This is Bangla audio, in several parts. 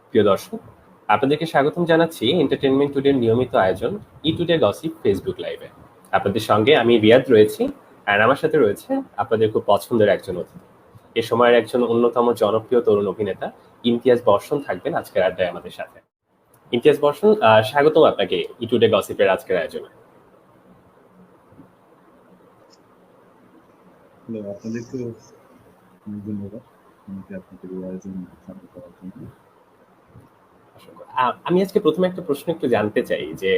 প্রিয় দর্শক, আপনাদেরকে স্বাগতম জানাচ্ছি এন্টারটেনমেন্ট টুডের নিয়মিত আয়োজন ই টুডে গসিপ ফেসবুক লাইভে। আপনাদের সঙ্গে আমি রিয়াদ রয়েছি, আর আমার সাথে রয়েছে আপনাদের খুব পছন্দের একজন অতিথি, এ সময়ের একজন অন্যতম জনপ্রিয় তরুণ অভিনেতা ইমতিয়াজ বর্ষণ থাকবেন আজকের আড্ডায় আমাদের সাথে। ইমতিয়াজ বর্ষণ, স্বাগতম আপনাকে ই টুডে গসিপের আজকের আয়োজনে। আপনাদেরকেও অনেক ধন্যবাদ আমাকে আপনাদের এই আয়োজনে সাহায্য করার জন্য। আমি আজকে প্রথমে একটা প্রশ্ন একটু জানতে চাই যে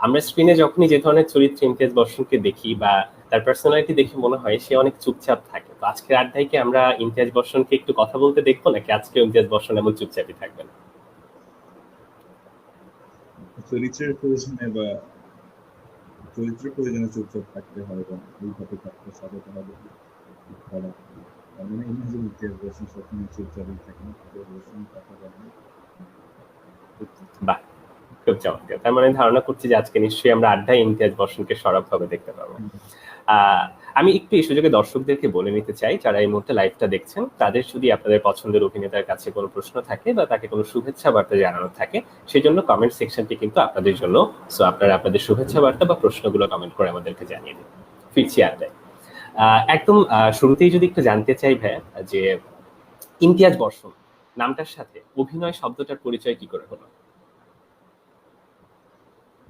আমরা স্ক্রিনে যখনই যে ধরনের চরিত্র ইমতিয়াজ বর্ষণকে দেখি বা তার পার্সোনালিটি দেখে মনে হয় সে অনেক চুপচাপ থাকে, তো আজকের আড্ডায় কি আমরা ইমতিয়াজ বর্ষণকে একটু কথা বলতে দেখবো, নাকি আজকে ইমতিয়াজ বর্ষণ এমন চুপচাপই থাকবেন? চরিত্রের প্রয়োজনে বা চরিত্রের প্রয়োজনে চুপচাপ থাকতে হয় বা এইভাবে থাকতে স্বাগত হবে করা। মানে ইমেজিন ইতিহাস বলছেন সবসময় চুপচাপই থাকেন, বলছেন কথা বলেন। বাহ, খুব চমৎকার। তার মানে ধারণা করছি যে আজকে নিশ্চয়ই আমরা আড্ডায় ইমতিয়াজ বর্ষণকে সরবভাবে দেখতে পাবো। আমি একটু এই সুযোগে দর্শকদেরকে বলে নিতে চাই, যারা এই মুহূর্তে লাইভটা দেখছেন, তাদের যদি আপনাদের পছন্দের অভিনেতার কাছে কোনো প্রশ্ন থাকে বা তাকে কোনো শুভেচ্ছা বার্তা জানানোর থাকে, সেজন্য কমেন্ট সেকশনটি কিন্তু আপনাদের জন্য। সো আপনারা আপনাদের শুভেচ্ছা বার্তা বা প্রশ্নগুলো কমেন্ট করে আমাদেরকে জানিয়ে দিন। ফিরছি আড্ডায়। একদম শুরুতেই যদি একটু জানতে চাই ভাই, যে ইমতিয়াজ বর্ষণ নামটার সাথে অভিনয় শব্দটার পরিচয় কি করে হলো?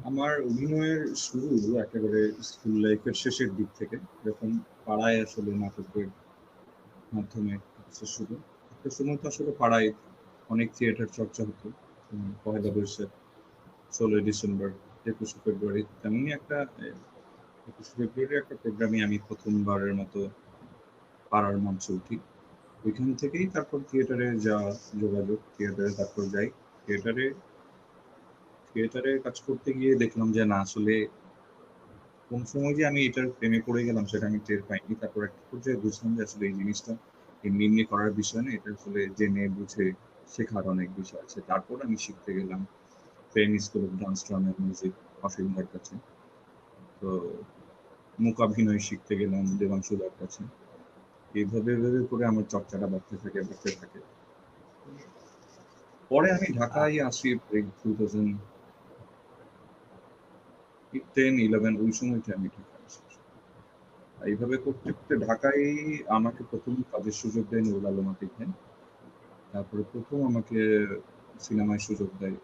আমার অভিনয়ের শুরু একেবারে স্কুল লাইফের শেষের দিক থেকে, যখন পাড়ায় আসলে নাটকের মাধ্যমে শুরু। একটা সময় তো আসলে পাড়ায় অনেক থিয়েটার চর্চা হতো, পয়লা বৈশাখ, 16 ডিসেম্বর, 21 ফেব্রুয়ারি, তেমনই একটা 21 ফেব্রুয়ারি একটা প্রোগ্রামে আমি প্রথমবারের মতো পাড়ার মঞ্চে উঠি। ওইখান থেকেই তারপর থিয়েটারে যাওয়া, যোগাযোগ, থিয়েটারে তারপর যাই। থিয়েটারে থিয়েটারে কাজ করতে গিয়ে দেখলাম যে না, আসলে কোন সময় যে আমি এটার প্রেমে পড়ে গেলাম সেটা আমি টের পাইনি। তারপর একটা পর্যায়ে বুঝলাম যে আসলে এই জিনিসটা এমনি এমনি করার বিষয় না, এটা আসলে জেনে বুঝে শেখার অনেক বিষয় আছে। তারপর আমি শিখতে গেলাম train school of dance, drama, music, অসীমদার কাছে। তো মূকাভিনয় শিখতে গেলাম দেবাংশুদার কাছে। এইভাবে এভাবে করে আমার চর্চাটা বাড়তে থাকে। পরে আমি ঢাকায় আসি 2010-11, ওই সময়টা আমি ঢাকায় আসি। এইভাবে করতে করতে ঢাকায় আমাকে প্রথম কাজের সুযোগ দেয় নুরুল আলম আতিক ভাই। তারপরে প্রথম আমাকে সিনেমায় সুযোগ দেয়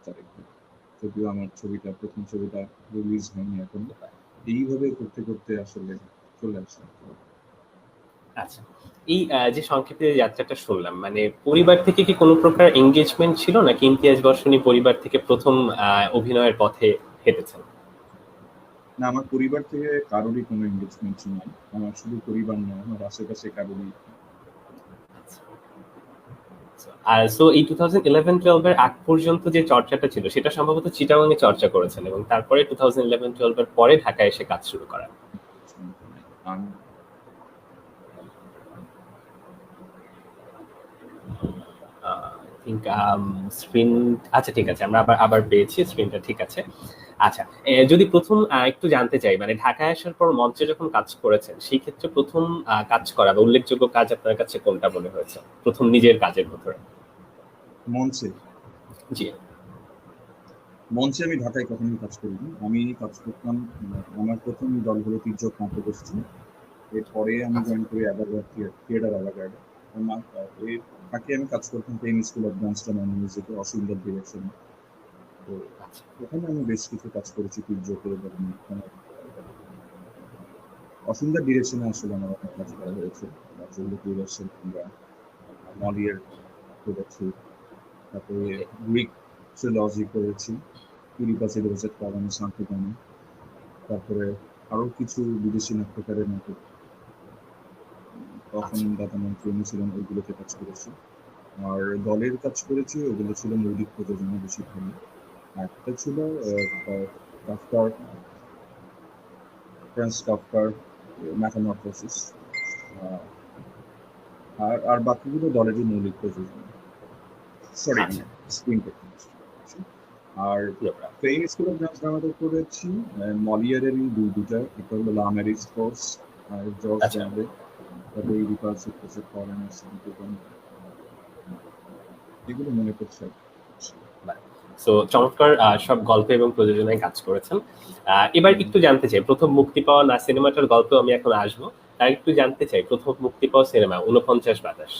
তারেক ভাই। যদিও আমার প্রথম ছবিটা রিলিজ হয়নি এখন। এইভাবে করতে করতে আসলে চলে আসলাম। আচ্ছা, এই যে সংক্ষিপ্ত যাত্রাটা শুনলাম, মানে পরিবার থেকে কি কোনো প্রকার এঙ্গেজমেন্ট ছিল, নাকি ইমতিয়াজ বর্ষণই পরিবার থেকে প্রথম অভিনয়ের পথে হেঁটেছেন? না, আমার পরিবার থেকে কারোরই কোনো এঙ্গেজমেন্ট ছিল না। আমার শুধু পরিবার নয়, আমার আশেপাশে কারোরই। আর সো এই 2011-12 এর আগ পর্যন্ত যে চর্চাটা ছিল সেটা সম্ভবত চিটাগাং এ চর্চা করেছেন, এবং তারপরে 2011-12 এর পরে ঢাকায় এসে কাজ শুরু করা। স্ক্রিন, আচ্ছা ঠিক আছে, আমরা আবার পেয়েছি স্ক্রিনটা, ঠিক আছে। আচ্ছা, যদি প্রথম একটু জানতে চাই, মানে ঢাকায় আসার পর মঞ্চে যখন কাজ করেছেন, সেই ক্ষেত্রে প্রথম কাজ করা বা উল্লেখযোগ্য কাজ আপনার কাছে কোনটা মনে হয়েছে প্রথম নিজের কাজের ভিতরে? মঞ্চে জি। মঞ্চে আমি ঢাকায় কখনোই কাজ করিনি। আমি কাজ করতাম, আমার প্রথম দল হলো তির্যক নাট্যগোষ্ঠী। এরপরে আমি জয়েন করি থিয়েটার অ্যাভাগার্ডে। এর ফাঁকে আমি কাজ করতাম train school of dance, drama, মিউজিকে, অসীমদার ডিরেকশনে। তো ওখানে আমি বেশ কিছু কাজ করেছি তির্যকে, এবং অসীমদার ডিরেকশনে আসলে আমার অনেক কাজ করা হয়েছে। আমরা মলিয়ার করেছি, তারপরে গ্রিক ট্রিলজি করেছি, ইউরিপাসি রয়েছে কারণে শান্তিকামী, তারপরে আরো কিছু বিদেশি নাট্যকারের নাটক তখন দাদা মন্ত্রী ছিলেন, ওইগুলোতে কাজ করেছি। আর দলের কাজ করেছি, ওগুলো ছিল মৌলিক প্রযোজনা বেশিরভাগই। একটা ছিল কাফকার, ফ্রান্স কাফকার মেটামরফোসিস। আর বাকিগুলো দলেরই মৌলিক প্রযোজনা। Sorry, screen technology. আর ট্রেন স্কুল অফ ডান্স ড্রামাতে করেছি মলিয়ারেরই দুইটা, একটা হলো লা ম্যারিজ কোর্স আর জর্জ জ্যাম্বে, তারপরে ইউরিপাসি রয়েছে ফরেনার শান্তিকামী, এগুলো মনে করছে। সো চমৎকার সব গল্প এবং প্রযোজনায় কাজ করেছেন। এবার একটু জানতে চাই, প্রথম মুক্তি পাওয়া না সিনেমাটার গল্প আমি এখন আসবো, তার একটু জানতে চাই প্রথম মুক্তি পাওয়া সিনেমা 49 বাতাস,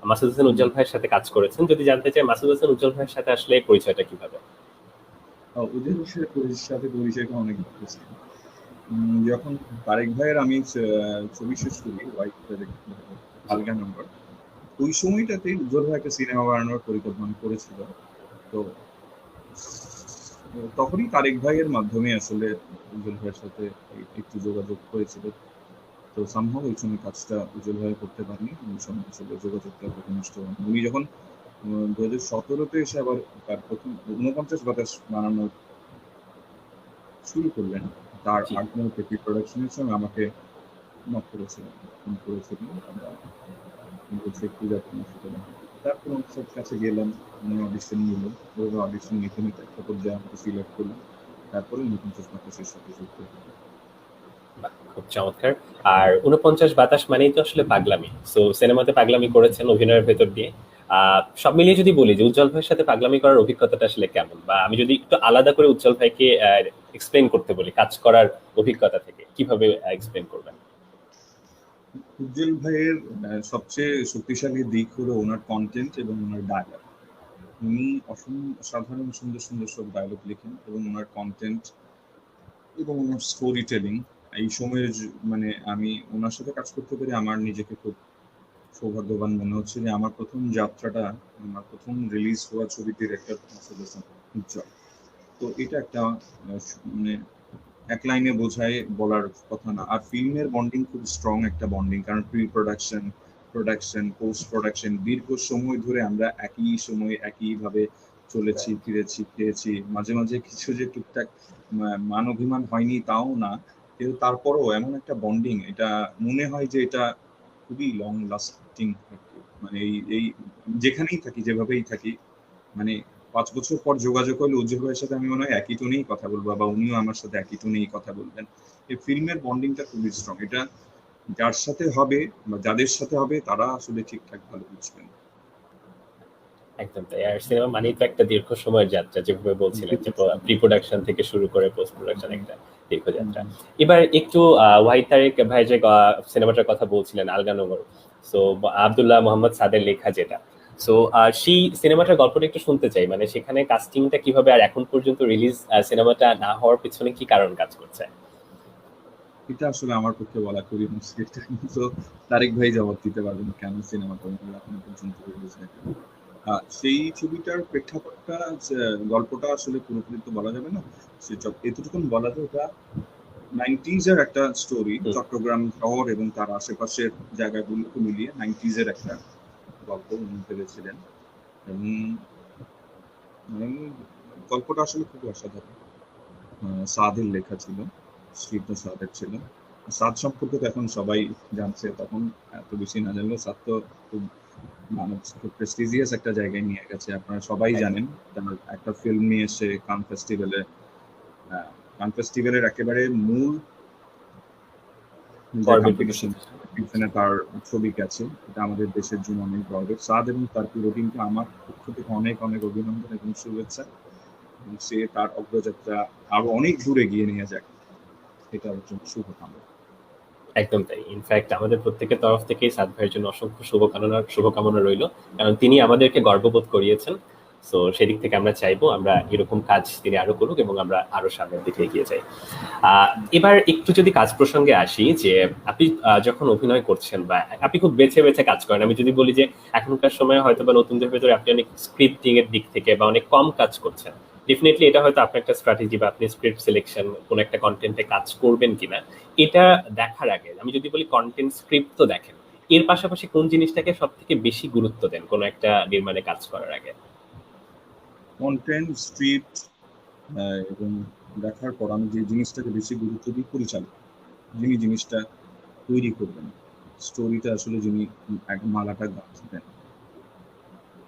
মাসুদ হাসান উজ্জ্বল ভাইয়ের সাথে কাজ করেছেন। যদি জানতে চাই মাসুদ হাসান উজ্জ্বল ভাইয়ের সাথে আসলে পরিচয়টা কিভাবে? ওদের সাথে পরিচয়টা অনেক ভালো ছিল। যখন তারেক ভাইয়ের আমি ছবি শেষ করি আলগা নাম্বার, ওই সময়টাতে উজ্জ্বল ভাই একটা সিনেমা বানানোর পরিকল্পনা করেছিল। তো তখনই তারেক ভাইয়ের মাধ্যমে আসলে উজ্জ্বল ভাইয়ের সাথে একটু যোগাযোগ হয়েছিল। তো সামহাও ওই সময় কাজটা উজ্জ্বল ভাই করতে পারেনি, ওই সময় আসলে যোগাযোগটা নষ্ট হয়। উনি যখন 2017-তে এসে আবার তার প্রথম 49 বাতাস বানানোর শুরু করলেন, তার আগ মুহূর্তে প্রি প্রোডাকশনের সময় আমাকে নক করেছিলেন, ফোন করেছিলেন, বলছে একটু যাতে আমার সাথে দেখা। তারপর ওর সব কাছে গেলাম, উনি অডিশন নিল, ওরা অডিশন নিতে নিতে একটা পর্যায়ে আমাকে সিলেক্ট করলাম, তারপরে 49 বাতাসের সাথে যুক্ত হলাম। খুব চমৎকার। আর 49 বাতাস মানেই তো আসলে পাগলামি, সো সিনেমাতে পাগলামি করেছেন অভিনয়ের ভেতর দিয়ে। সব মিলিয়ে যদি বলি যে উজ্জ্বল ভাইয়ের সাথে পাগলামি করার অভিজ্ঞতাটা আসলে কেমন, বা আমি যদি একটু আলাদা করে উজ্জ্বল ভাইকে এক্সপ্লেইন করতে বলি কাজ করার অভিজ্ঞতা থেকে, কিভাবে এক্সপ্লেইন করবেন? উজ্জ্বল ভাইয়ের সবচেয়ে শক্তিশালী দিক হলো ওনার কন্টেন্ট এবং ওনার ডায়লগ। উনি অসাধারণ সুন্দর সুন্দর সব ডায়লগ লেখেন, এবং ওনার কন্টেন্ট এবং ওনার স্টোরি টেলিং। এই সময়ের মানে আমি ওনার সাথে কাজ করতে পেরে আমার নিজেকে খুব সৌভাগ্যবান মনে হচ্ছে যে আমার প্রথম যাত্রাটা, আমার প্রথম রিলিজ হওয়া ছবির ডিরেক্টর মাসুদ হাসান উজ্জ্বল। তো এটা একটা মানে এক লাইনে বোঝায় বলার কথা না। আর ফিল্মের বন্ডিং খুব স্ট্রং একটা বন্ডিং, কারণ প্রি প্রোডাকশন পোস্ট প্রোডাকশন দীর্ঘ সময় ধরে আমরা একই সময়ে একইভাবে চলেছি, ফিরেছি, খেয়েছি। মাঝে মাঝে কিছু যে টুকটাক মান অভিমান হয়নি তাও না, কিন্তু তারপরও এমন একটা বন্ডিং, এটা মনে হয় যে এটা খুবই লং লাস্টিং। মানে এই যেখানেই থাকি, যেভাবেই থাকি, মানে 5 বছর পর যোগাযোগ হলে উজ্জ্বল ভাইয়ের সাথে আমি মনে হয় একই টোনেই কথা বলবো, বা উনিও আমার সাথে একই টোনেই কথা বলবেন। এই ফিল্মের বন্ডিংটা খুবই স্ট্রং। এটা যার সাথে হবে বা যাদের সাথে হবে তারা আসলে ঠিকঠাক ভালো বুঝবেন। একদম তাই। আর সিনেমা মানেই তো একটা দীর্ঘ সময়ের যাত্রা, যেভাবে বলছিলেন যে প্রি প্রোডাকশন থেকে শুরু করে পোস্ট প্রোডাকশন একটা দীর্ঘ যাত্রা। এবার একটু ওয়াহিদ তারেক ভাই যে সিনেমাটার কথা বলছিলেন আলগানগর, সো আব্দুল্লাহ মোহাম্মদ সাদের লেখা যেটা, সো সেই সিনেমাটার গল্পটা একটু শুনতে চাই, মানে সেখানে কাস্টিংটা কিভাবে, আর এখন পর্যন্ত রিলিজ সিনেমাটা না হওয়ার পিছনে কি কারণ কাজ করছে? এটা আসলে আমার পক্ষে বলা খুবই মুশকিল। তো তারেক ভাই জবাব দিতে পারবেন কেন সিনেমাটা এখনো পর্যন্ত রিলিজ হয়নি। সেই ছবিটার প্রেক্ষাপটটা, গল্পটা আসলে পুরোপুরি তো বলা যাবে না, এতটুকু বলা যায় এটা 90s এর একটা স্টোরি। চট্টগ্রাম শহর এবং তার আশেপাশের জায়গাগুলোকে মিলিয়ে 90s এর একটা গল্প উনি ভেবেছিলেন, এবং গল্পটা আসলে খুবই অসাধারণ। সাদের লেখা ছিল, স্ক্রিপ্টটা সাদের ছিল। সাদ সম্পর্কে তো এখন সবাই জানছে, তখন এত বেশি না জানলেও সাদ তো খুব খুব প্রেস্টিজিয়াস একটা জায়গায় নিয়ে গেছে, আপনারা সবাই জানেন। তার একটা ফিল্ম নিয়ে এসে কান ফেস্টিভ্যালের একেবারে মূল কম্পিটিশনে তার ছবি গেছে। এটা আমাদের দেশের জন্য অনেক গর্বের। সাদ এবং তার পুরো টিমকে আমার পক্ষ থেকে অনেক অনেক অভিনন্দন এবং শুভেচ্ছা। সে তার অগ্রযাত্রা আরো অনেক দূরে গিয়ে নিয়ে যাক, এটা ওর জন্য শুভকামনা। একদম তাই। ইনফ্যাক্ট আমাদের প্রত্যেকের তরফ থেকেই সাদ ভাইয়ের জন্য অসংখ্য শুভকামনা রইল, কারণ তিনি আমাদেরকে গর্ববোধ করিয়েছেন। সো সেদিক থেকে আমরা চাইবো আমরা এরকম কাজ তিনি আরো করুক এবং আমরা আরো সামনের দিকে এগিয়ে যাই। এবার একটু যদি কাজ প্রসঙ্গে আসি, যে আপনি যখন অভিনয় করছেন বা আপনি খুব বেছে বেছে কাজ করেন, আমি যদি বলি যে এখনকার সময় হয়তো বা নতুনদের ভেতরে আপনি অনেক স্ক্রিপ্টিং এর দিক থেকে বা অনেক কম কাজ করছেন, ডেফিনেটলি এটা হয়তো আপনার একটা স্ট্র্যাটেজি বা আপনি স্ক্রিপ্ট সিলেকশন কোন একটা কন্টেন্টে কাজ করবেন কিনা এটা দেখার আগে আমি যদি বলি কন্টেন্ট স্ক্রিপ্ট তো দেখেন, এর পাশাপাশি কোন জিনিসটাকে সব থেকে বেশি গুরুত্ব দেন কোন একটা নির্মাণে কাজ করার আগে? কন্টেন্ট, স্ক্রিপ্ট এবং দেখার পর আমি যে জিনিসটাকে বেশি গুরুত্ব দিই, পরিচালক যিনি জিনিসটা তৈরি করবেন, স্টোরিটা আসলে যিনি মালাটা গাঁথবেন।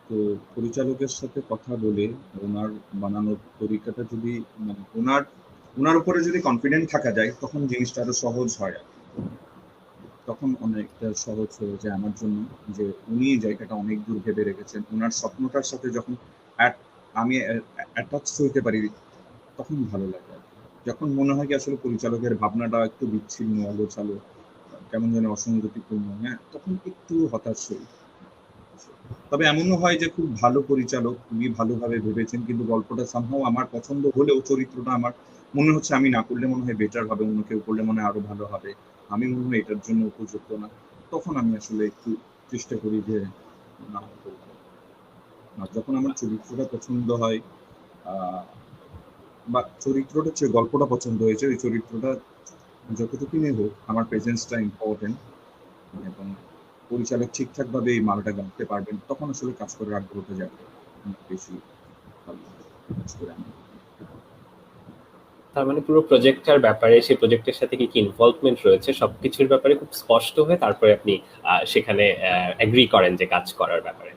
তো পরিচালকের সাথে কথা বলে ওনার বানানোর তরিকাটা যদি মানে ওনার উপরে যদি কনফিডেন্ট থাকা যায়, তখন জিনিসটা আরো সহজ হয়। তখন অনেকটা সহজ হয়ে যায় আমার জন্য, যে উনি জায়গাটা অনেক দূর ভেবে রেখেছেন। ওনার স্বপ্নটার সাথে যখন আমি অ্যাটাচ হইতে পারি, তখন ভালো লাগে আর কি। যখন মনে হয় কি আসলে পরিচালকের ভাবনাটা একটু বিচ্ছিন্ন, আলোচালো, কেমন যেন অসঙ্গতিপূর্ণ, হ্যাঁ, তখন একটু হতাশ হই। তবে এমনও হয় যে খুব ভালো পরিচালক, খুবই ভালোভাবে ভেবেছেন, কিন্তু গল্পটা সামহাও আমার পছন্দ হলেও চরিত্রটা আমার মনে হচ্ছে আমি না করলে মনে হয় বেটার হবে, অন্য কেউ করলে মনে হয় আরো ভালো হবে, আমি মনে হয় এটার জন্য উপযুক্ত না। তখন আমি আসলে একটু চেষ্টা করি যে না করবো। আর যখন আমার চরিত্রটা পছন্দ হয়, আহ, বা চরিত্রটা হচ্ছে গল্পটা পছন্দ হয়েছে, ওই চরিত্রটা যতটুকুই হোক আমার প্রেজেন্সটা ইম্পর্টেন্ট, এবং পরিচালক ঠিকঠাক ভাবে এই মালটা গাঁথতে পারবেন, তখন আসলে কাজ করার আগ্রহটা যাবে অনেক বেশি ভালো কাজ করে আমি। তার মানে পুরো প্রজেক্টটার ব্যাপারে, সেই প্রজেক্টের সাথে কি কি ইনভলভমেন্ট রয়েছে সবকিছুর ব্যাপারে খুব স্পষ্ট হয়ে তারপরে আপনি সেখানে এগ্রি করেন যে কাজ করার ব্যাপারে।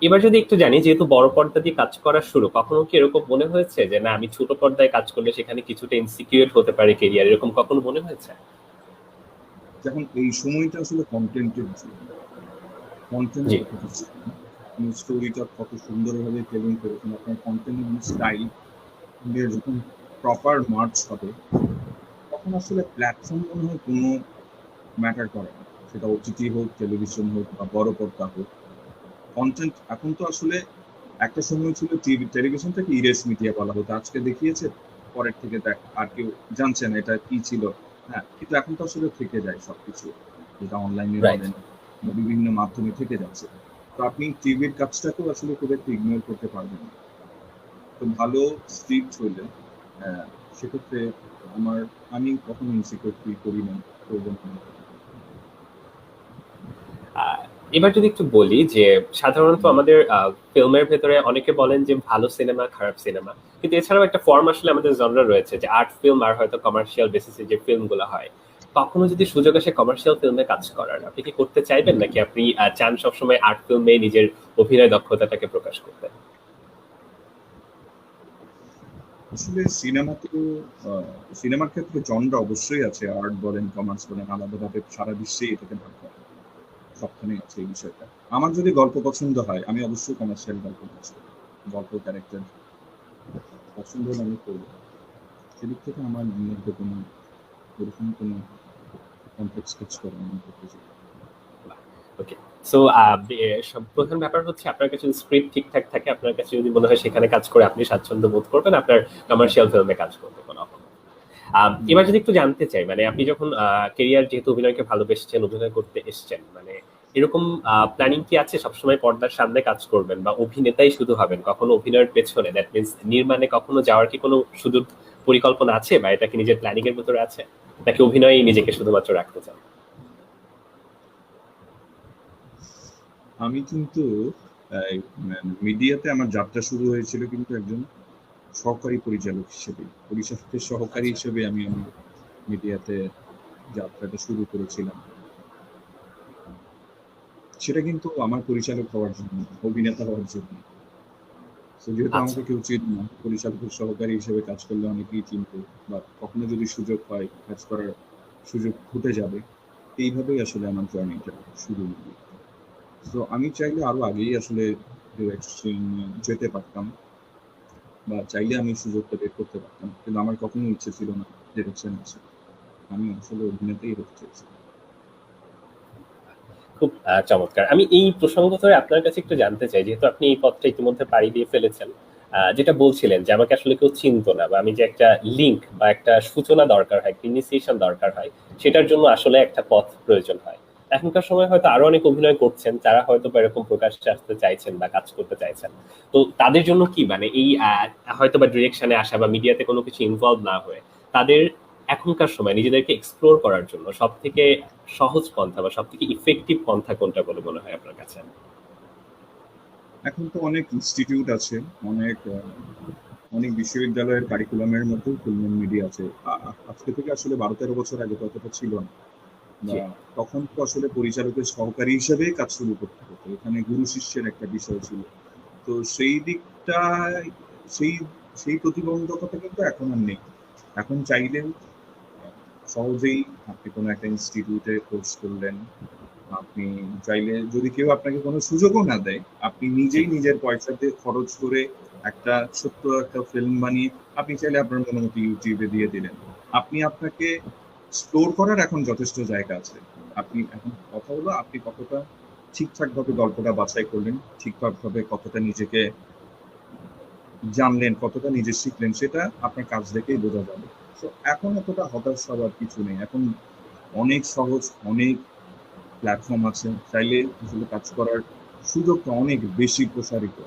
এবার যদি একটু জানি, যেহেতু বড় পর্দা দিয়ে কাজ করা শুরু, কখনো কি এরকম মনে হয়েছে যে না, আমি ছোট পর্দায় কাজ করলে সেখানে কিছুটা ইনসিকিউর হতে পারে কেরিয়ার, এরকম কখনো মনে হয়েছে? যখন এই সময়টা আসলে কন্টেন্টের জন্য, কন্টেন্ট জি, কতটা ছিল, আপনি স্টোরিটা কত সুন্দরভাবে প্রেজেন্ট করেছেন, আপনার কন্টেন্ট এবং স্টাইল যখন প্রপার মার্চ হবে, তখন আসলে প্ল্যাটফর্ম মনে হয় কোনো ম্যাটার করে না, সেটা ওটিটি হোক, টেলিভিশন হোক, বা বড় পর্দা হোক। কন্টেন্ট এখন তো আসলে, একটা সময় ছিল টিভি টেলিভিশনটাকে ইরেস মিডিয়া বলা হতো, আজকে দেখিয়েছে, পরের থেকে দেখ আর কেউ জানছে না এটা কি ছিল। হ্যাঁ, কিন্তু এখন তো আসলে থেকে যায় সবকিছু, যেটা অনলাইনে রাইট। বলেন বা বিভিন্ন মাধ্যমে থেকে যাচ্ছে। তো আপনি টিভির কাজটাকেও আসলে খুব একটা ইগনোর করতে পারবেন না। তো ভালো স্ক্রিপ্ট হইলে, আহ, সেক্ষেত্রে আমার, আমি কখনো ইনসিকিউর ফিল করি না, করবো না। আহ, এবার যদি একটু বলি যে সাধারণত আমাদের ফিল্মের ভেতরে অনেকে বলেন যে ভালো সিনেমা, খারাপ সিনেমা, কিন্তু এছাড়াও একটা ফর্ম আসলে আমাদের জনরা রয়েছে যে আর্ট ফিল্ম আর হয়তো কমার্শিয়াল বেসিসে যে ফিল্মগুলো হয়। কখনো যদি সুযোগ আসে কমার্শিয়াল ফিল্মে কাজ করার, আপনি কি করতে চাইবেন, নাকি আপনি চান সবসময় আর্ট ফিল্মে নিজের অভিনয় দক্ষতাটাকে প্রকাশ করতে? আসলে সিনেমা তো, সিনেমার ক্ষেত্রে জনরা অবশ্যই আছে, আর্ট বলেন, কমার্স বলেন, আলাদাভাবে সারা বিশ্বেই এটাকে ভাগ করা হয়। সবখানেই আছে এই বিষয়টা। আমার যদি গল্প পছন্দ হয়, আমি অবশ্যই কমার্শিয়াল গল্প পছন্দ করি। গল্প, ক্যারেক্টার পছন্দ হলে আমি করবো। সেদিক থেকে আমার মধ্যে কোনো এরকম কোনো কমপ্লেক্স কাজ করে না, আমি করতে চাই। ওকে। সো প্রধান ব্যাপার হচ্ছে আপনার কাছে স্ক্রিপ্ট ঠিকঠাক থাকে, আপনার কাছে যদি মনে হয় সেখানে কাজ করে আপনি স্বাচ্ছন্দ্য বোধ করবেন আপনার কমার্শিয়াল ফিল্মে কাজ করতে কোনো অপরাধ নেই। এবার যদি একটু জানতে চাই, মানে আপনি যখন কেরিয়ার, যেহেতু অভিনয়কে ভালোবেসেছেন, অভিনয় করতে এসেছেন, মানে এরকম প্ল্যানিং কি আছে সবসময় পর্দার সামনে কাজ করবেন বা অভিনেতাই শুধু হবেন, কখনো অভিনয়ের পেছনে, দ্যাট মিনস নির্মাণে কখনো যাওয়ার কি কোনো সুদূর পরিকল্পনা আছে, বা এটা কি নিজের প্ল্যানিং এর ভিতরে আছে, নাকি অভিনয়ই নিজেকে শুধুমাত্র রাখতে চান? আমি কিন্তু মিডিয়াতে আমার যাত্রা শুরু হয়েছিল কিন্তু একজন সহকারী পরিচালক হিসেবে, পরিচালকের সহকারী আচ্ছা। হিসেবে আমি আমার মিডিয়াতে যাত্রাটা শুরু করেছিলাম। সেটা কিন্তু আমার পরিচালক হওয়ার জন্য, অভিনেতা হওয়ার জন্য। তো যেহেতু আচ্ছা। আমাকে কেউ চিনত না, পরিচালকের সহকারী হিসেবে কাজ করলে অনেকেই চিনত, বা কখনো যদি সুযোগ হয়, কাজ করার সুযোগ ঘটে যাবে, এইভাবেই আসলে আমার জার্নিটা শুরু হলো। তো আমি চাইলে আরো আগেই আসলে ডিরেকশন যেতে পারতাম, বা চাইলে আমি সুযোগটা বের করতে পারতাম, কিন্তু আমার কখনো ইচ্ছে ছিল না ডিরেকশন আছে, আমি আসলে অভিনেতাই হতে চেয়েছিলাম। খুব চমৎকার। আমি এই প্রসঙ্গ ধরে আপনার কাছে একটু জানতে চাই, যেহেতু আপনি এই পথটা ইতিমধ্যে পাড়ি দিয়ে ফেলেছেন, যেটা বলছিলেন যে আমাকে আসলে কেউ চিনতো না, বা আমি যে একটা লিঙ্ক বা একটা সূচনা দরকার হয়, ইনিশিয়েশন দরকার হয়, সেটার জন্য আসলে একটা পথ প্রয়োজন হয়। এখনকার সময় হয়তো আরো অনেক অভিনয় করছেন যারা হয়তো বা এরকম প্রকাশ্যে আসতে চাইছেন বা কাজ করতে চাইছেন। তো তাদের জন্য কি, মানে এই হয়তো বা ডিরেকশনে আসা বা মিডিয়াতে কোনো কিছু ইনভলভ না হয়ে, তাদের এখনকার সময় নিজেদেরকে এক্সপ্লোর করার জন্য সব থেকে সহজ পন্থা বা সব থেকে ইফেক্টিভ পন্থা কোনটা বলে মনে হয় আপনার কাছে? এখন তো অনেক ইনস্টিটিউট আছে, অনেক অনেক বিশ্ববিদ্যালয়ের কারিকুলামের মধ্যেও ফিল্ম মিডিয়া আছে। আজকে থেকে আসলে 12-13 বছর আগে ততটা ছিল না, জি। বা তখন তো আসলে পরিচালকের সহকারী হিসেবে কাজ শুরু করতে হতো, এখানে গুরু শিষ্যের একটা বিষয় ছিল। তো সেই দিকটা, সেই সেই প্রতিবন্ধকতা কিন্তু এখন আর নেই। এখন চাইলেও সহজেই আপনি কোনো একটা ইনস্টিটিউটে কোর্স করলেন, আপনি চাইলে, যদি কেউ আপনাকে কোনো সুযোগও না দেয়, আপনি নিজেই নিজের পয়সাতে খরচ করে একটা ছোট্ট একটা ফিল্ম বানিয়ে আপনি চাইলে আপনার মতো ইউটিউবে দিয়ে দিলেন। আপনি আপনাকে স্টোর করার এখন যথেষ্ট জায়গা আছে। আপনি এখন কথা হলো আপনি কতটা ঠিকঠাক ভাবে গল্পটা বাছাই করলেন, ঠিকঠাক ভাবে কতটা নিজেকে জানলেন, কতটা নিজে শিখলেন, সেটা আপনার কাজ দেখেই বোঝা যাবে। তো এখন এতটা হতাশ হওয়ার কিছু নেই। এখন অনেক সহজ, অনেক প্ল্যাটফর্ম আছে, চাইলে আসলে কাজ করার সুযোগটা অনেক বেশি প্রসারিত।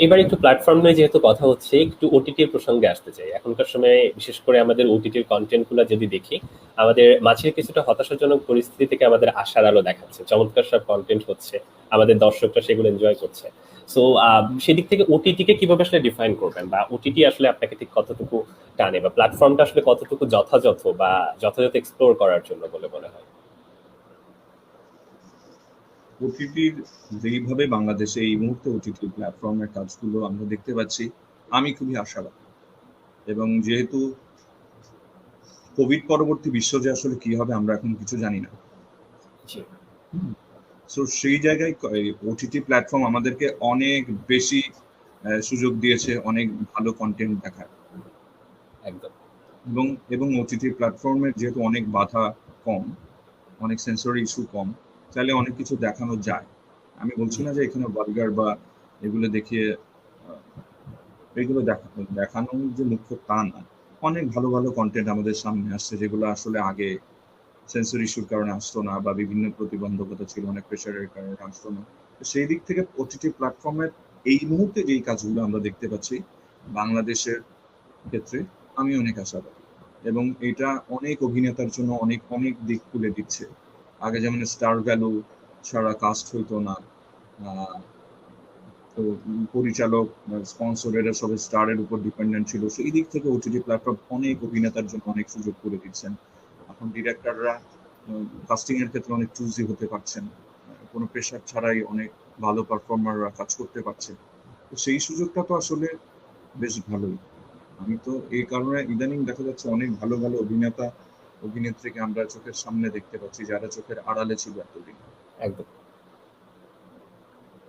এবার একটু প্ল্যাটফর্ম নিয়ে যেহেতু কথা হচ্ছে, একটু ওটিটির প্রসঙ্গে আসতে চাই। এখনকার সময়ে বিশেষ করে আমাদের ওটিটির কন্টেন্ট গুলো যদি দেখি, আমাদের মাঝে কিছুটা হতাশাজনক পরিস্থিতি থেকে আমাদের আশার আলো দেখাচ্ছে। চমৎকার সব কন্টেন্ট হচ্ছে, আমাদের দর্শকরা সেগুলো এনজয় করছে। সো সেদিক থেকে ওটিটিকে কিভাবে আসলে ডিফাইন করবেন, বা ওটিটি আসলে আপনাকে ঠিক কতটুকু টানে, বা প্ল্যাটফর্মটা আসলে কতটুকু যথাযথ বা যথাযথ এক্সপ্লোর করার জন্য বলে মনে হয়? ওটিটির যেইভাবে বাংলাদেশে এই মুহূর্তে ওটিটি প্ল্যাটফর্মের কাজগুলো আমরা দেখতে পাচ্ছি, আমি খুবই আশাবাদী। এবং যেহেতু কোভিড পরবর্তী বিশ্ব যে আসলে কি হবে আমরা এখন কিছু জানি না, জি, সো সেই জায়গায় ওটিটি প্ল্যাটফর্ম আমাদেরকে অনেক বেশি সুযোগ দিয়েছে অনেক ভালো কন্টেন্ট দেখার। একদম। এবং এবং ওটিটি প্ল্যাটফর্মের যেহেতু অনেক বাধা কম, অনেক সেন্সরি ইস্যু কম, চাইলে অনেক কিছু দেখানো যায়। আমি বলছি জি, না যে এখানে ভালগার বা এগুলো দেখিয়ে এগুলো দেখানোর যে মুখ্য তা না। অনেক ভালো ভালো কন্টেন্ট আমাদের সামনে আসছে, যেগুলো আসলে আগে সেন্সর ইস্যুর কারণে আসতো না, বা বিভিন্ন প্রতিবন্ধকতা ছিল, অনেক প্রেশারের কারণে আসতো না। তো সেই দিক থেকে ওটিটি প্ল্যাটফর্মের এই মুহূর্তে যেই কাজগুলো আমরা দেখতে পাচ্ছি বাংলাদেশের ক্ষেত্রে, আমি অনেক আশাবাদী। এবং এটা অনেক অভিনেতার জন্য অনেক অনেক দিক খুলে দিচ্ছে। আগে যেমন স্টার ভ্যালু ছাড়া কাস্ট হইতো না, তো পরিচালক, স্পন্সরেরা সবাই স্টারের উপর ডিপেন্ডেন্ট ছিল। সেই দিক থেকে ওটিটি প্ল্যাটফর্ম অনেক অভিনেতার জন্য অনেক সুযোগ করে দিচ্ছেন। এখন ডিরেক্টররা কাস্টিং এর ক্ষেত্রে অনেক চুজি হতে পারছেন, কোনো প্রেশার ছাড়াই অনেক ভালো পারফর্মাররা কাজ করতে পারছে। তো সেই সুযোগটা তো আসলে বেশ ভালোই। আমি তো এই কারণে ইদানিং দেখা যাচ্ছে অনেক ভালো ভালো অভিনেতা অভিনেত্রীকে আমরা চোখের সামনে দেখতে পাচ্ছি, যারা চোখের আড়ালে ছিল এতদিন। একদম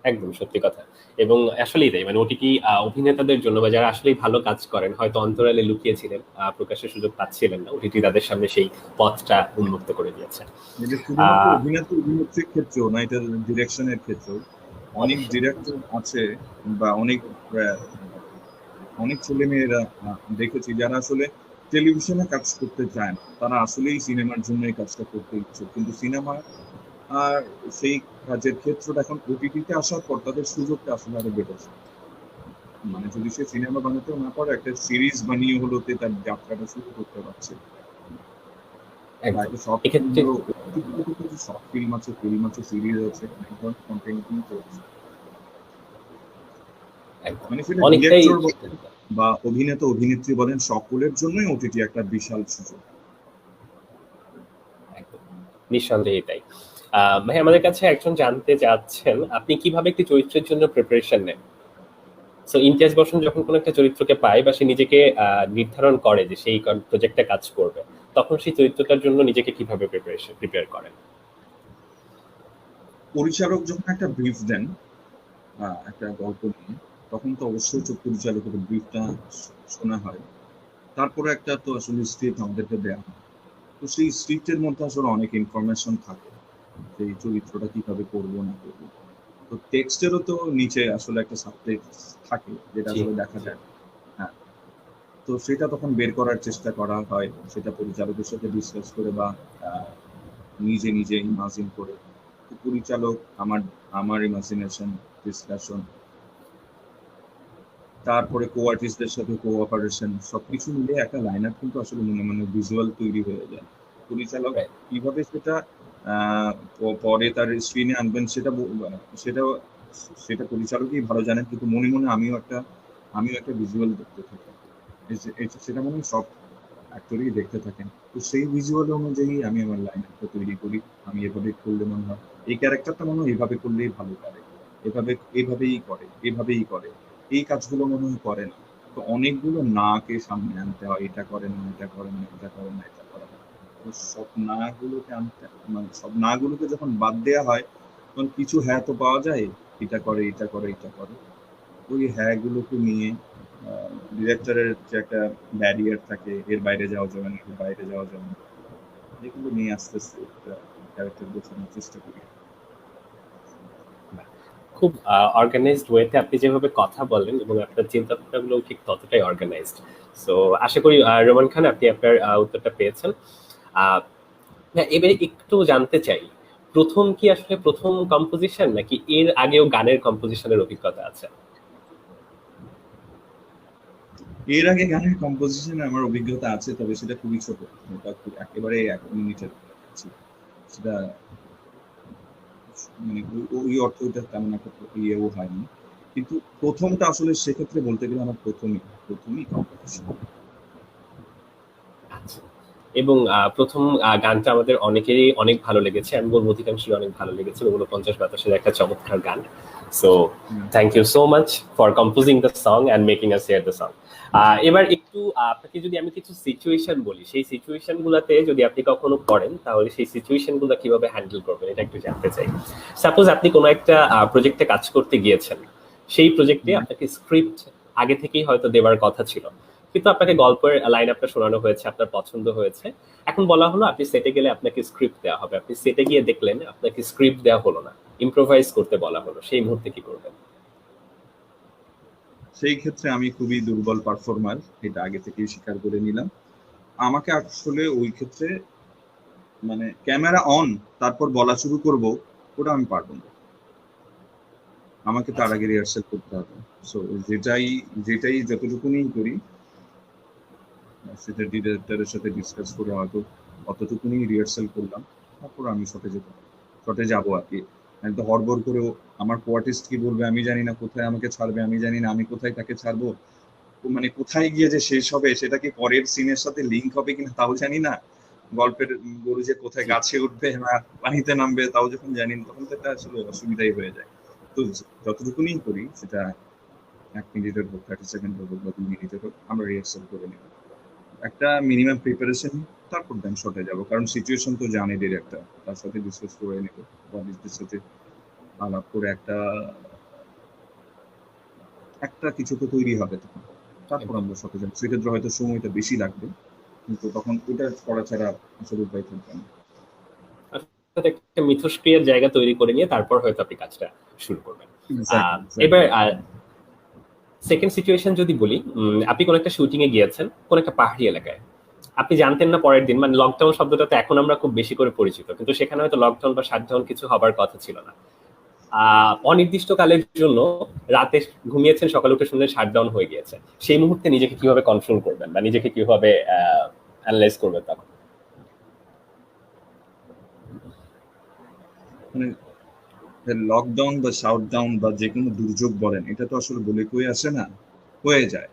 একদম সত্যি কথা। এবং আসলেই তাই, মানে ওটিটি অভিনেতাদের জন্য, বা যারা আসলেই ভালো কাজ করেন, হয়তো অন্তরালে লুকিয়েছিলেন, প্রকাশের সুযোগ পাচ্ছিলেন না, ওটিটি তাদের সামনে সেই পথটা উন্মুক্ত করে দিয়েছে। এটা শুধুমাত্র আহ অভিনেতা অভিনেত্রীর ক্ষেত্রেও না, এটা ডিরেকশনের ক্ষেত্রেও অনেক অবশ্যই। ডিরেক্টর আছে, বা অনেক আহ, অনেক ছেলে মেয়েরা দেখেছি যারা আসলে টেলিভিশনে কাজ করতে চায় না, তারা আসলেই সিনেমার জন্য এই কাজটা করতে ইচ্ছুক, কিন্তু সিনেমা আর সেই কাজের ক্ষেত্রটা এখন ওটিটিতে আসার পর তাদের সুযোগটা আসলে আরো বেড়েছে। মানে যদি সে সিনেমা বানাতেও না পারে, একটা সিরিজ বানিয়ে হলোতে তার যাত্রাটা শুরু করতে পারছে। বা একদম। একটা শর্ট এক্ষেত্রে ফিল্ম, শর্ট ফিল্ম আছে, সিরিজ আছে, অনেক ধরনের কন্টেন্ট কিন্তু আছে। একদম মানে সেটা অনেকটাই ডিরেক্টর বা অভিনেতা অভিনেত্রী বলেন, সকলের জন্যই ওটিটি একটা বিশাল সুযোগ। একদম নিঃসন্দেহে তাই। ভাই, আমাদের কাছে একজন জানতে চাচ্ছেন, আপনি কিভাবে একটি চরিত্রের জন্য প্রিপারেশন নেন? সো ইমতিয়াজ বর্ষণ যখন কোনো একটা চরিত্রকে পায়, বা সে নিজেকে নির্ধারণ করে যে সেই প্রজেক্টে কাজ করবে, তখন সেই চরিত্রটার জন্য নিজেকে কিভাবে প্রিপেয়ার করেন? পরিচালক যখন একটা ব্রিফ দেন একটা গল্প নিয়ে, তখন তো অবশ্যই পরিচালকের ব্রিফটা শোনা হয়। তারপরে একটা তো আসলে স্ক্রিপ্ট আমাদেরকে দেওয়া হয়। তো সেই স্ক্রিপ্টের মধ্যে আসলে অনেক ইনফরমেশন থাকে, যে এই চরিত্রটা কিভাবে করবো না করবো। তো টেক্সটেরও তো নিচে আসলে একটা সাবটেক্সট থাকে, যেটা জি, আসলে দেখা জি। যায় না। হ্যাঁ, তো সেটা তখন বের করার চেষ্টা করা হয়, সেটা পরিচালকের সাথে ডিসকাস করে, বা আহ, নিজে নিজে ইমাজিন করে। তো পরিচালক, আমার আমার ইমাজিনেশন, ডিসকাশন, তারপরে কো আর্টিস্টদের সাথে কোঅপারেশন, সবকিছু মিলে একটা লাইন আপ কিন্তু আসলে মনে মনে ভিজুয়াল তৈরি হয়ে যায়। পরিচালক রাইট। কিভাবে সেটা পরে তার স্ক্রিনে আনবেন, সেটা সেটা পরিচালকই ভালো জানেন, কিন্তু মনে মনে আমিও একটা ভিজুয়াল দেখতে থাকি। সেটা মনে হয় সব অ্যাক্টরই দেখতে থাকেন। তো সেই ভিজুয়াল অনুযায়ী আমি আমার লাইন আপটা তৈরি করি। আমি এভাবে করলে মনে হয় এই ক্যারেক্টারটা মনে হয় এভাবে করলেই ভালো পারে, এভাবেই করে, এই কাজগুলো মনে হয় করে না। তো অনেকগুলো নাকে সামনে আনতে হয়, এটা করে না, এটা করে না, এটা করে না, এটা করে না। তো সব নাগুলোকে আনতে, মানে সব নাগুলোকে যখন বাদ দেওয়া হয় তখন কিছু হ্যাঁ তো পাওয়া যায়, এটা করে এটা করে এটা করে। ওই হ্যাঁ গুলোকে নিয়ে ডিরেক্টরের যে একটা ব্যারিয়ার থাকে, এর বাইরে যাওয়া যাবে না, এর বাইরে যাওয়া যাবে না, যেগুলো নিয়ে আস্তে আস্তে ক্যারেক্টার গোছানোর চেষ্টা করি। খুব অর্গানাইজড ওয়েতে আপনি যেভাবে কথা বলেন এবং আপনার চিন্তা ভাবনাগুলো ঠিক ততটাই অর্গানাইজড। সো আশা করি রোমান খান আপনি আপনার উত্তরটা পেয়েছেন। হ্যাঁ, এবারে একটু জানতে চাই, প্রথম কি আসলে প্রথম কম্পোজিশন নাকি এর আগেও গানের কম্পোজিশনের অভিজ্ঞতা আছে? এর আগে গানের কম্পোজিশনে আমার অভিজ্ঞতা আছে, তবে সেটা খুবই ছোট, ওটা একেবারে 1 মিনিটের ছিল। সেটা মানে ওই অর্থে ওটা তেমন একটা ইয়েও হয়নি। কিন্তু প্রথমটা আসলে সেক্ষেত্রে বলতে গেলে আমার প্রথমই কম্পোজিশন। আচ্ছা। এবং প্রথম গানটা আমাদের অনেকেরই অনেক ভালো লেগেছে, আমি বলবো অধিকাংশের অনেক ভালো লেগেছে। 49 বাতাসের একটা চমৎকার গান। So thank you so much for composing the song and making us hear the song. এবার একটু আপনাকে যদি আমি কিছু সিচুয়েশন বলি, সেই সিচুয়েশন গুলাতে যদি আপনি কখনো পড়েন তাহলে সেই সিচুয়েশন গুলা কিভাবে হ্যান্ডেল করবেন এটা একটু জানতে চাই। সাপোজ আপনি কোনো একটা প্রজেক্টে কাজ করতে গিয়েছেন, সেই প্রজেক্টে আপনাকে স্ক্রিপ্ট আগে থেকেই হয়তো দেওয়ার কথা ছিল, কিন্তু আপনাকে গল্পের লাইন আপনার শোনানো হয়েছে, আপনার পছন্দ হয়েছে, এখন বলা হলো আপনি সেটে গেলে আপনাকে স্ক্রিপ্ট দেওয়া হবে, আপনি সেটে গিয়ে দেখলেন আপনাকে স্ক্রিপ্ট দেওয়া হলো না, ইম্প্রোভাইজ করতে বলা হলো, সেই মুহূর্তে কি করবেন? সেই ক্ষেত্রে আমি খুবই দুর্বল পারফর্মার, এটা আগে থেকেই স্বীকার করে নিলাম। আমাকে আসলে ওই ক্ষেত্রে মানে ক্যামেরা অন তারপর বলা শুরু করব, ওটা আমি পারবো না। আমাকে তার আগে রিহার্সাল করতে হবে। সো যেটাই যতটুকুনি করি সেটা ডিরেক্টরের সাথে ডিসকাস করে হয়তো অতটুকুনি রিহার্সাল করলাম, তারপর আমি শটে যাবো আর কি। আমি তো হড়বড় করেও, আমার কোয়ার্টিস্ট কি বলবে আমি জানি না, কোথায় আমাকে ছাড়বে আমি জানি না, আমি কোথায় তাকে ছাড়বো, মানে কোথায় গিয়ে যে শেষ হবে সেটা কি পরের সিনের সাথে লিঙ্ক হবে কিনা তাও জানি না, গল্পের গরু যে কোথায় গাছে উঠবে না পানিতে নামবে তাও যখন জানি না, তখন তো এটা আসলে অসুবিধাই হয়ে যায়। তো যতটুকুনি করি সেটা 1 মিনিটের হোক, 30 সেকেন্ডের হোক বা 2 মিনিটের হোক, আমরা রিহার্সাল করে নেব, একটা মিনিমাম প্রিপারেশন, তারপর দেন শটে যাব। কারণ সিচুয়েশন তো জানে ডিরেক্টর, তার সাথে ডিসকাস করে নেব, বডির সাথে আলাপ করে একটা কিছু তো তৈরি হবে তখন, তারপর আমরা শটে যাব। সেক্ষেত্রে হয়তো সময়টা বেশি লাগবে, কিন্তু তখন ওটা করা ছাড়া আসলে উপায় থাকবে না। একটা মিথস্ক্রিয়ার জায়গা তৈরি করে নিয়ে তারপর হয়তো আপনি কাজটা শুরু করবেন। এবার সেকেন্ড সিচুয়েশন যদি বলি, আপনি কোন একটা শুটিং এ গিয়েছেন কোন একটা পাহাড়ি এলাকায়, আপনি জানতেন না পরের দিন, মানে লকডাউন শব্দটা তো এখন আমরা খুব বেশি করে পরিচিত, কিন্তু সেখানে হয়তো লকডাউন বা শাটডাউন কিছু হবার কথা ছিল না। অনির্দিষ্টকালের জন্য রাতে ঘুমিয়েছেন, সকালে উঠে শুনলেন শাটডাউন হয়ে গিয়েছে, সেই মুহূর্তে নিজেকে কিভাবে কন্ট্রোল করবেন বা নিজেকে কিভাবে অ্যানালাইজ করবেন তখন? মানে লকডাউন বা শাটডাউন বা যে কোনো দুর্যোগ বলেন, এটা তো আসলে বলে কই আসে না, হয়ে যায়।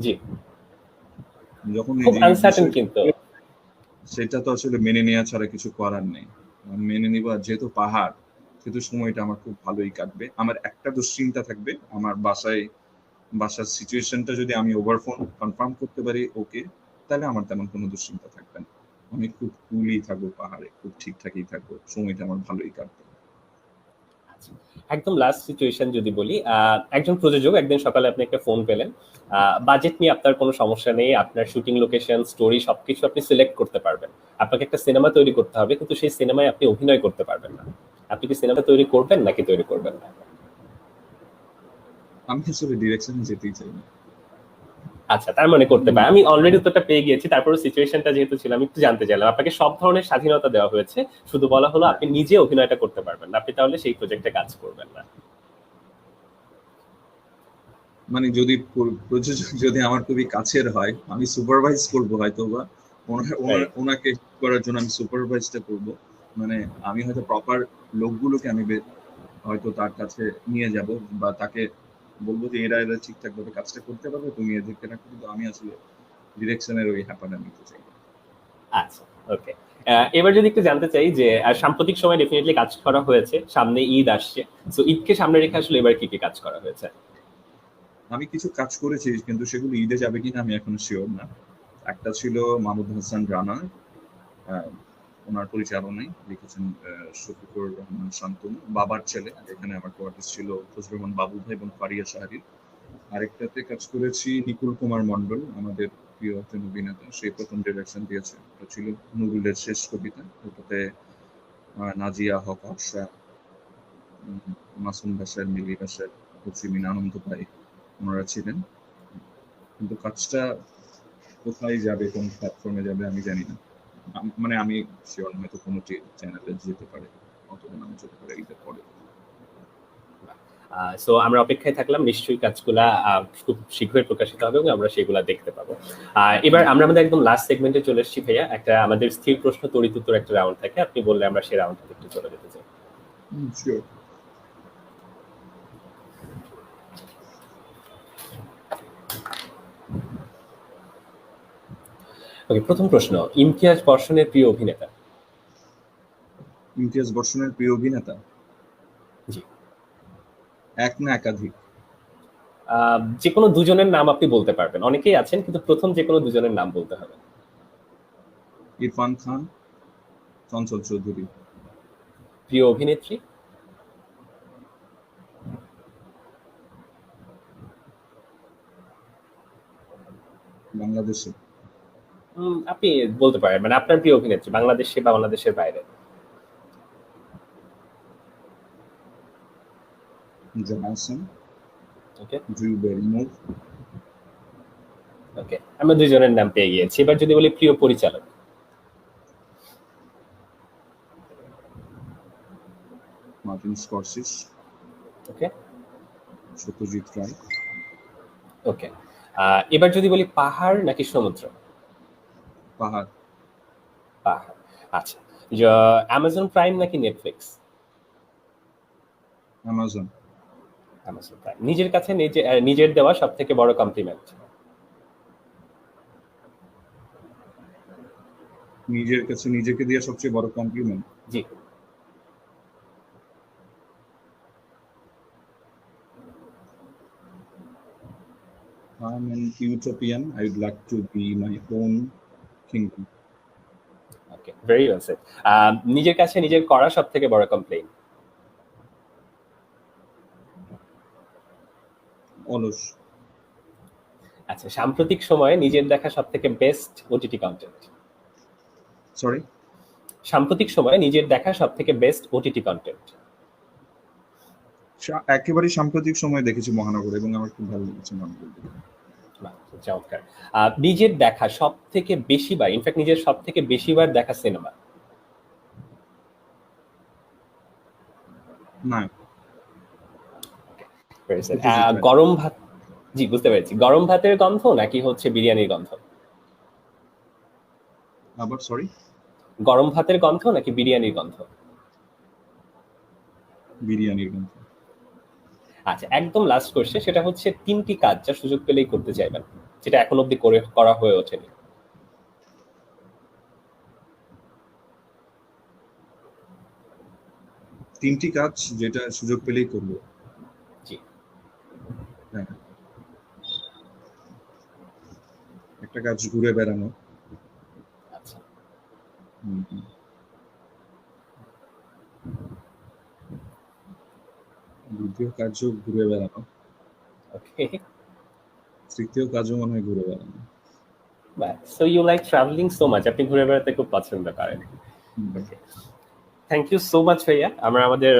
জি, যখন খুব আনসার্টেন, কিন্তু সেটা তো আসলে মেনে নেওয়া ছাড়া কিছু করার নেই। মেনে নিব, যেহেতু পাহাড় সেহেতু সময়টা আমার খুব ভালোই কাটবে। আমার একটা দুশ্চিন্তা থাকবে, আমার বাসার সিচুয়েশনটা যদি আমি ওভার ফোন কনফার্ম করতে পারি ওকে, তাহলে আমার তেমন কোনো দুশ্চিন্তা থাকবে না। আমি খুব কুলই থাকবো, পাহাড়ে খুব ঠিকঠাকই থাকবো, সময়টা আমার ভালোই কাটবে। একদম লাস্ট সিচুয়েশন যদি বলি, একজন প্রযোজক একদিন সকালে আপনি একটা ফোন পেলেন, বাজেট নিয়ে আপনার কোনো সমস্যা নেই, আপনার শুটিং লোকেশন, স্টোরি সবকিছু আপনি সিলেক্ট করতে পারবেন, আপনাকে একটা সিনেমা তৈরি করতে হবে, কিন্তু সেই সিনেমায় আপনি অভিনয় করতে পারবেন না, আপনি কি সিনেমা তৈরি করবেন নাকি তৈরি করবেন না? আমি আসলে ডিরেকশনে যেতেই চাই না। আচ্ছা, তার মানে করতে পারে। আমি অলরেডি উত্তরটা পেয়ে গিয়েছি, তারপরে সিচুয়েশনটা যেহেতু ছিল আমি একটু জানতে চাইলাম। আপনাকে সব ধরনের স্বাধীনতা দেওয়া হয়েছে, শুধু বলা হলো আপনি নিজে অভিনয়টা করতে পারবেন না, আপনি তাহলে সেই প্রজেক্টে কাজ করবেন না। মানে যদি প্রযোজক যদি আমার খুবই কাছের হয়, আমি সুপারভাইজ করবো হয়তো, বা ওনাকে করার জন্য আমি সুপারভাইজটা করবো। মানে আমি হয়তো প্রপার লোকগুলোকে আমি হয়তো তার কাছে নিয়ে যাব, বা তাকে বলবো যে এরা ঠিকঠাক ভাবে কাজটা করতে পারবে, তুমি এদেরকে রাখো। কিন্তু আমি আসলে ডিরেকশনের ওই হ্যাপাটা নিতে চাই। আচ্ছা, ওকে। এবার যদি একটু জানতে চাই যে সাম্প্রতিক সময় ডেফিনেটলি কাজ করা হয়েছে, সামনে ঈদ আসছে, সো ঈদকে সামনে রেখে আসলে এবার কি কি কাজ করা হয়েছে? আমি কিছু কাজ করেছি, কিন্তু সেগুলো ঈদে যাবে কিনা আমি এখনো শিওর না। একটা ছিল মাহমুদ হাসান রানা, ওনার পরিচালনায়, লিখেছেন শফিকুর রহমান শান্তনু। বাবার ছেলে, এখানে আমার কোয়ার্টিস্ট ছিল ফজলুর রহমান বাবু ভাই এবং ফারিয়া শাহরির। আরেকটাতে কাজ করেছি নিকুল কুমার মন্ডল, আমাদের প্রিয় একজন অভিনেতা, সেই প্রথম ডিরেকশন দিয়েছে। এটা ছিল নুরুলের শেষ কবিতা। ওটাতে নাজিয়া হক, আশা, মাসুম বাসার, মিলি বাসার, হসিমিন, আনন্দ ভাই ওনারা ছিলেন। কিন্তু কাজটা কোথায় যাবে, কোন প্ল্যাটফর্মে যাবে আমি জানি না। মানে আমি শিওর না, হয়তো কোনো চ্যানেলে যেতে পারে, অথবা নামে যেতে পারে ঈদের পরে। সো আমরা অপেক্ষায় থাকলাম, নিশ্চয়ই কাজগুলা খুব শীঘ্রই প্রকাশিত হবে এবং আমরা সেগুলা দেখতে পাবো। এবার আমরা আমাদের একদম লাস্ট সেগমেন্টে চলে এসেছি ভাইয়া। একটা আমাদের স্থির প্রশ্ন তড়িৎ উত্তর একটা রাউন্ড থাকে, আপনি বললে আমরা সেই রাউন্ডটাতে একটু চলে যেতে চাই। শিওর। ওকে, প্রথম প্রশ্ন, ইমতিয়াজ বর্ষণের প্রিয় অভিনেতা? ইমতিয়াজ বর্ষণের প্রিয় অভিনেতা? জি। এক না একাধিক? যে কোনো দুজনের নাম আপনি বলতে পারবেন, অনেকেই আছেন, কিন্তু প্রথম যে কোনো দুজনের নাম বলতে হবে। ইরফান খান, চঞ্চল চৌধুরী। প্রিয় অভিনেত্রী? বাংলাদেশে? আপনি বলতে পারেন, মানে আপনার প্রিয় অভিনেত্রী বাংলাদেশে বা বাংলাদেশের বাইরে। জনসন। ওকে ড্রিউ ব্যারিমোর। ওকে, আমরা দুইজনের নাম পেয়ে গিয়েছি। এবার যদি বলি প্রিয় পরিচালক? মার্টিন স্করসিস। ওকে সত্যজিৎ রায়। ওকে, এবার যদি বলি পাহাড় নাকি সমুদ্র? পাহাড়। পাহাড়। আচ্ছা, অ্যামাজন প্রাইম নাকি নেটফ্লিক্স? অ্যামাজন। Amazon prime. নিজের কাছে নিজের দেওয়া সব থেকে বড় কমপ্লিমেন্ট? নিজের কাছে নিজেকে দেওয়া সবচেয়ে বড় কমপ্লিমেন্ট? জি। I'm an utopian. I would like to be my own kingdom. Okay, very well said. নিজের কাছে নিজের করা সব থেকে বড় কমপ্লেইন? অলস। আচ্ছা, সাম্প্রতিক সময়ে নিজের দেখা সব থেকে বেস্ট ওটিটি কন্টেন্ট? সরি? সাম্প্রতিক সময়ে নিজের দেখা সব থেকে বেস্ট ওটিটি কন্টেন্ট? একেবারে সাম্প্রতিক সময় দেখেছি মহানগর, এবং আমার খুব ভালো লেগেছে মহানগর। চমৎকার। নিজের দেখা সব থেকে বেশিবার, ইনফ্যাক্ট নিজের সব থেকে বেশিবার দেখা সিনেমা? না। গরম ভাত? জি, বুঝতে পেরেছি। গরম ভাতের গন্ধ নাকি হচ্ছে বিরিয়ানির গন্ধ? আবার সরি? গরম ভাতের গন্ধ নাকি বিরিয়ানির গন্ধ? বিরিয়ানির গন্ধ। আচ্ছা, একদম লাস্ট কোশ্চেন, সেটা হচ্ছে 3টি কাজ যা সুযোগ পেলেই করতে চাইবেন, যেটা এখন অবধি করা হয়ে ওঠেনি। 3টি কাজ যেটা সুযোগ পেলেই করব? জি। হ্যাঁ, একটা কাজ ঘুরে বেড়ানো। আচ্ছা। দ্বিতীয় কাজও ঘুরে বেড়ানো। ওকে, তৃতীয় কাজও মনে হয় ঘুরে বেড়ানো। So you like travelling so much, আপনি ঘুরে বেড়াতে খুব পছন্দ করেন। Okay, thank you so much ভাইয়া। আমরা আমাদের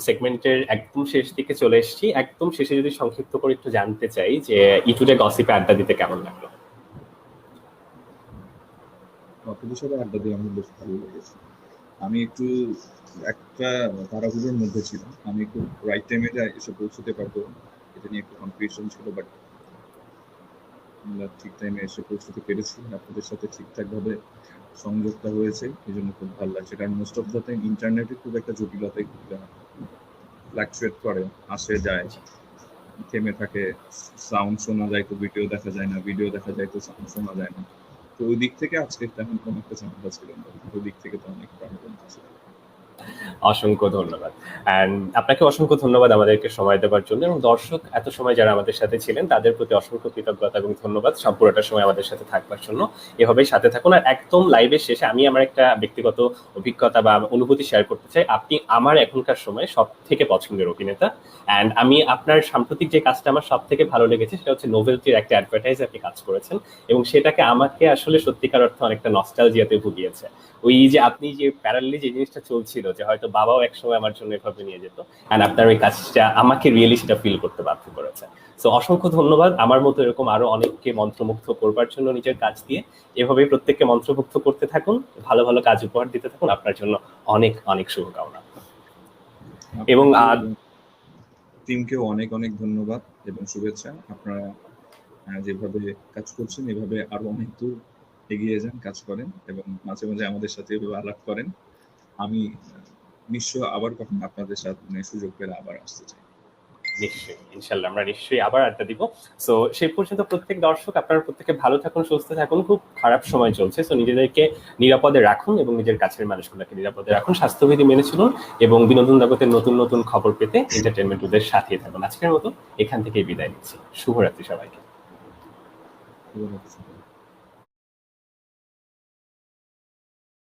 সেগমেন্টের একদম শেষ দিকে চলে এসেছি। একদম শেষে যদি সংক্ষিপ্ত করে একটু জানতে চাই যে ইটুডে গসিপে আড্ডা দিতে কেমন লাগলো? আপনাদের সাথে আড্ডা দিয়ে আমার বেশ ভালো লেগেছে। আমি একটু একটা তাড়াহুড়োর মধ্যে ছিলাম, আমি একটু রাইট টাইমে এসে পৌঁছতে পারবো, এটা নিয়ে একটু কনফিউশন ছিল, বাট আমরা ঠিক টাইমে এসে পৌঁছতে পেরেছি। আপনাদের সাথে ঠিকঠাকভাবে সংযোগটা হয়েছে, এই জন্য খুব ভালো লাগছে। কারণ মোস্ট অফ দ্য টাইম ইন্টারনেটে খুব একটা জটিলতায় ফ্ল্যাকচুয়েট করে, আসে যায়, থেমে থাকে, সাউন্ড শোনা যায় তো ভিডিও দেখা যায় না, ভিডিও দেখা যায় তো সাউন্ড শোনা যায় না। তো ওই দিক থেকে আজকে তেমন কোনো একটা ঝামেলা ছিল না, ওই দিক থেকে তো অনেক প্রাণবন্ত ছিল। অসংখ্য ধন্যবাদ। অ্যান্ড আপনাকে অসংখ্য ধন্যবাদ আমাদেরকে সময় দেওয়ার জন্য, এবং দর্শক এত সময় যারা আমাদের সাথে ছিলেন তাদের প্রতি অসংখ্য কৃতজ্ঞতা এবং ধন্যবাদ পুরোটা সময় আমাদের সাথে থাকবার জন্য। এভাবেই সাথে থাকুন। আর একদম লাইভের শেষে আমি আমার একটা ব্যক্তিগত অভিজ্ঞতা বা অনুভূতি শেয়ার করতে চাই। আপনি আমার এখনকার সময় সব থেকে পছন্দের অভিনেতা, অ্যান্ড আমি আপনার সাম্প্রতিক যে কাজটা আমার সব থেকে ভালো লেগেছে সেটা হচ্ছে নোভেলটির একটা অ্যাডভার্টাইজ আপনি কাজ করেছেন, এবং সেটাকে আমাকে আসলে সত্যিকার অর্থে অনেকটা নস্টালজিয়াতে ভুগিয়েছে। ওই যে আপনি যে প্যারালি যে জিনিসটা চলছিল, যে হয়তো বাবাও একসময় আমার জন্য এভাবে নিয়ে যেত, এন্ড আপনার ওই কাজটা আমাকে রিয়েলি সেটা ফিল করতে বাধ্য করেছে। সো অসংখ্য ধন্যবাদ। আমার মতো এরকম আরো অনেককে মন্ত্রমুগ্ধ করবার জন্য নিজের কাজ দিয়ে এভাবেই প্রত্যেককে মন্ত্রমুগ্ধ করতে থাকুন, ভালো ভালো কাজ উপহার দিতে থাকুন। আপনার জন্য অনেক অনেক শুভকামনা। এবং টিমকেও অনেক অনেক ধন্যবাদ এবং শুভেচ্ছা। আপনারা যেভাবে কাজ করছেন এভাবে আরো অনেক দূর এগিয়ে যান, কাজ করেন এবং মাঝে মাঝে আমাদের সাথে এভাবে আলাপ করেন। আমি নিশ্চয় আবার কখন আপনাদের সাথে সুযোগ পেলে আবার আসতে চাই। নিশ্চয়ই, ইনশাল্লাহ আমরা নিশ্চয়ই আবার আড্ডা দিব। সো সেই পর্যন্ত প্রত্যেক দর্শক আপনারা প্রত্যেকে ভালো থাকুন, সুস্থ থাকুন। খুব খারাপ সময় চলছে, সো নিজেদেরকে নিরাপদে রাখুন এবং নিজের কাছের মানুষগুলোকে নিরাপদে রাখুন, স্বাস্থ্যবিধি মেনে চলুন, এবং বিনোদন জগতের নতুন নতুন খবর পেতে এন্টারটেনমেন্ট ওদের সাথেই থাকুন। আজকের মতো এখান থেকেই বিদায় নিচ্ছি। শুভরাত্রি সবাইকে। শুভরাত্রি।